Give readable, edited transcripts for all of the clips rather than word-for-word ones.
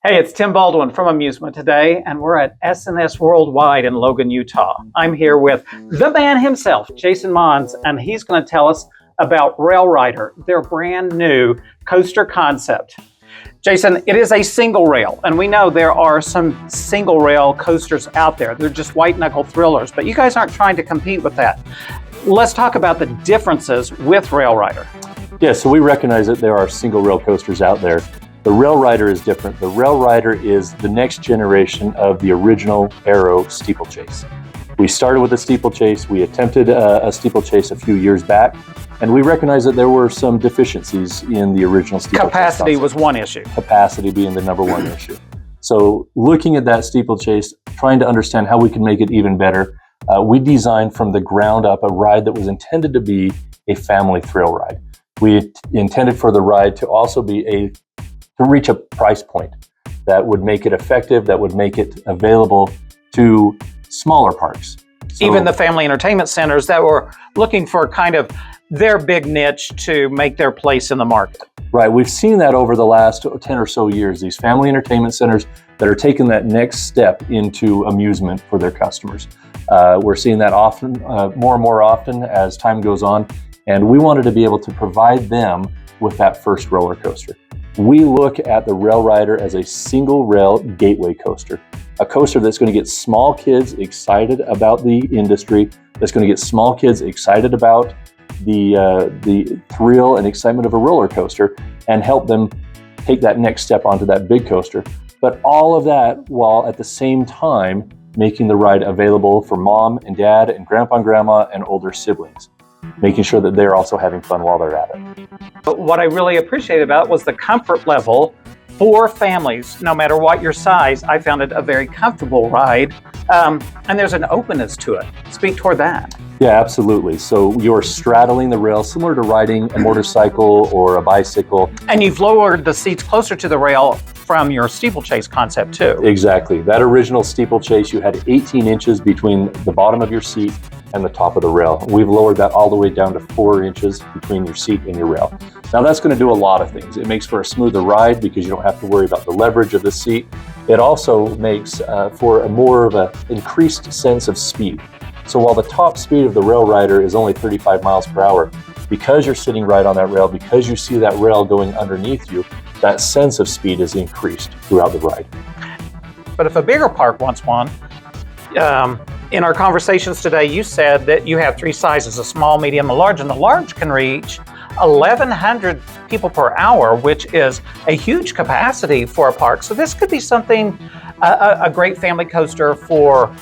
Hey, it's Tim Baldwin from Amusement Today, and we're at S&S Worldwide in Logan, Utah. I'm here with the man himself, Jason Mons, and he's going to tell us about Ryder, their brand new coaster concept. Jason, it is a single rail, and we know there are some single rail coasters out there. They're just white knuckle thrillers, but you guys aren't trying to compete with that. Let's talk about the differences with Ryder. Yeah, so we recognize that there are single rail coasters out there. The Ryder is different. The Ryder is the next generation of the original Arrow Steeplechase. We started with a steeplechase. We attempted a steeplechase a few years back, and we recognized that there were some deficiencies in the original steeplechase. Capacity was one issue. Capacity being the number one issue. So looking at that steeplechase, trying to understand how we can make it even better, we designed from the ground up a ride that was intended to be a family thrill ride. We intended for the ride to also be to reach a price point that would make it effective, that would make it available to smaller parks. So, even the family entertainment centers that were looking for kind of their big niche to make their place in the market. Right, we've seen that over the last 10 or so years, these family entertainment centers that are taking that next step into amusement for their customers. We're seeing that often, more and more often as time goes on, and we wanted to be able to provide them with that first roller coaster. We look at the Ryder as a single rail gateway coaster, a coaster that's going to get small kids excited about the industry, that's going to get small kids excited about the thrill and excitement of a roller coaster and help them take that next step onto that big coaster. But all of that while at the same time making the ride available for mom and dad and grandpa and grandma and older siblings, making sure that they're also having fun while they're at it. But what I really appreciated about it was the comfort level for families, no matter what your size. I found it a very comfortable ride, and there's an openness to it. Speak toward that. Yeah, absolutely. So you're straddling the rail, similar to riding a motorcycle or a bicycle. And you've lowered the seats closer to the rail from your steeplechase concept too. Exactly. That original steeplechase, you had 18 inches between the bottom of your seat and the top of the rail. We've lowered that all the way down to 4 inches between your seat and your rail. Now that's going to do a lot of things. It makes for a smoother ride because you don't have to worry about the leverage of the seat. It also makes for a more of an increased sense of speed. So while the top speed of the Ryder is only 35 miles per hour, because you're sitting right on that rail, because you see that rail going underneath you, that sense of speed is increased throughout the ride. But if a bigger park wants one, in our conversations today, you said that you have 3 sizes, a small, medium, and large, and the large can reach 1,100 people per hour, which is a huge capacity for a park. So this could be something, a great family coaster for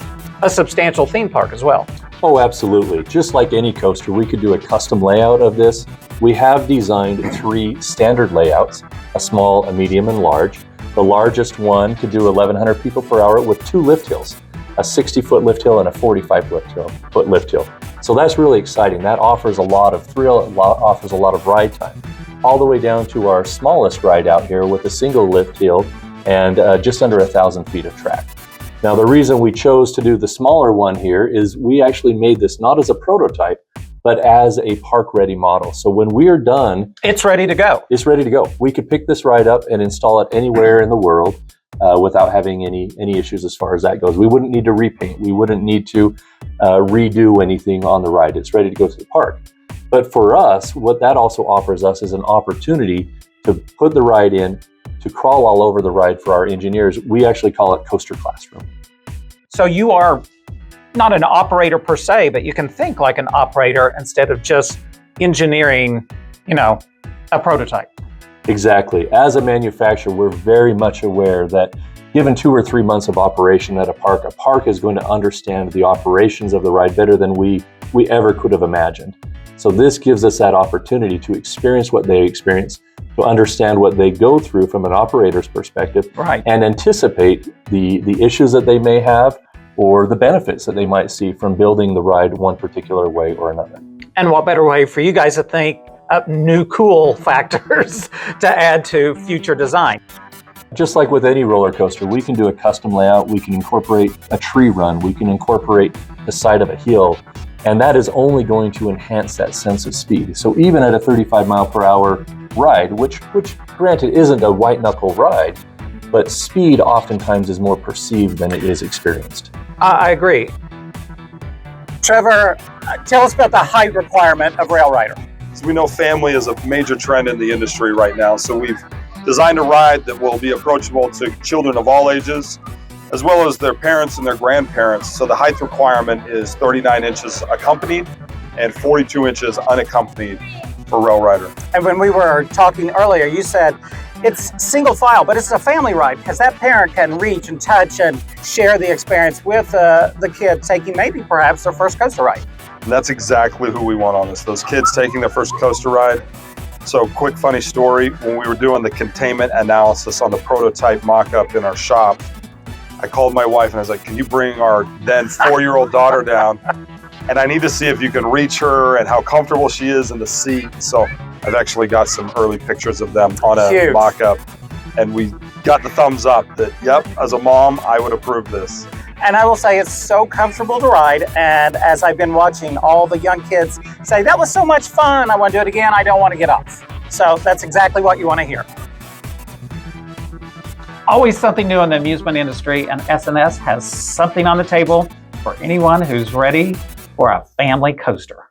a substantial theme park as well. Oh, absolutely. Just like any coaster, we could do a custom layout of this. We have designed 3 standard layouts, a small, a medium, and large. The largest one could do 1,100 people per hour with 2 lift hills, a 60-foot lift hill and a 45-foot lift hill. So that's really exciting. That offers a lot of thrill, offers a lot of ride time. All the way down to our smallest ride out here with a single lift hill and just under 1,000 feet of track. Now, the reason we chose to do the smaller one here is we actually made this not as a prototype, but as a park-ready model. So when we're done, it's ready to go. It's ready to go. We could pick this ride up and install it anywhere in the world without having any issues as far as that goes. We wouldn't need to repaint. We wouldn't need to redo anything on the ride. It's ready to go to the park. But for us, what that also offers us is an opportunity to put the ride in, to crawl all over the ride for our engineers. We actually call it Coaster Classroom. So you are not an operator per se, but you can think like an operator instead of just engineering, a prototype. Exactly. As a manufacturer, we're very much aware that given 2 or 3 months of operation at a park is going to understand the operations of the ride better than we ever could have imagined. So this gives us that opportunity to experience what they experience, to understand what they go through from an operator's perspective, right, and anticipate the issues that they may have or the benefits that they might see from building the ride one particular way or another. And what better way for you guys to think up new cool factors to add to future design? Just like with any roller coaster, we can do a custom layout, we can incorporate a tree run, we can incorporate the side of a hill, and that is only going to enhance that sense of speed. So even at a 35 mile per hour ride, which granted isn't a white knuckle ride, but speed oftentimes is more perceived than it is experienced. I agree. Trevor, tell us about the height requirement of Rail Rider. So we know family is a major trend in the industry right now, so we've designed a ride that will be approachable to children of all ages, as well as their parents and their grandparents. So the height requirement is 39 inches accompanied and 42 inches unaccompanied for Rail Rider. And when we were talking earlier, you said it's single file, but it's a family ride because that parent can reach and touch and share the experience with the kid taking maybe perhaps their first coaster ride. And that's exactly who we want on this, those kids taking their first coaster ride. So quick funny story, when we were doing the containment analysis on the prototype mock-up in our shop, I called my wife and I was like, can you bring our then 4-year-old daughter down? And I need to see if you can reach her and how comfortable she is in the seat. So I've actually got some early pictures of them on a Huge. mock-up. And we got the thumbs up that, yep, as a mom, I would approve this. And I will say it's so comfortable to ride. And as I've been watching all the young kids say, that was so much fun, I want to do it again, I don't want to get off. So that's exactly what you want to hear. Always something new in the amusement industry, and S&S has something on the table for anyone who's ready for a family coaster.